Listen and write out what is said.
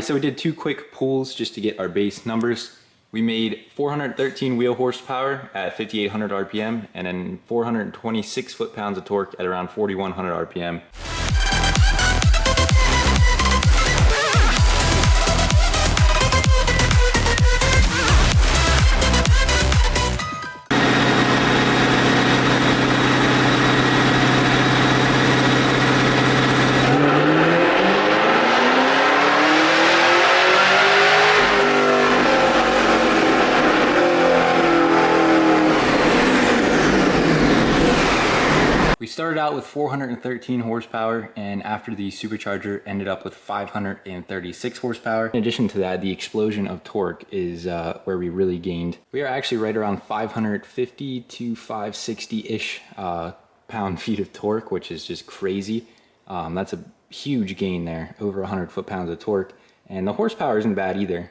so we did 2 quick pulls just to get our base numbers. We made 413 wheel horsepower at 5,800 RPM and then 426 foot-pounds of torque at around 4,100 RPM. We started out with 413 horsepower, and after the supercharger ended up with 536 horsepower. In addition to that, the explosion of torque is where we really gained. We are actually right around 550 to 560-ish pound-feet of torque, which is just crazy. That's a huge gain there, over 100 foot-pounds of torque. And the horsepower isn't bad either.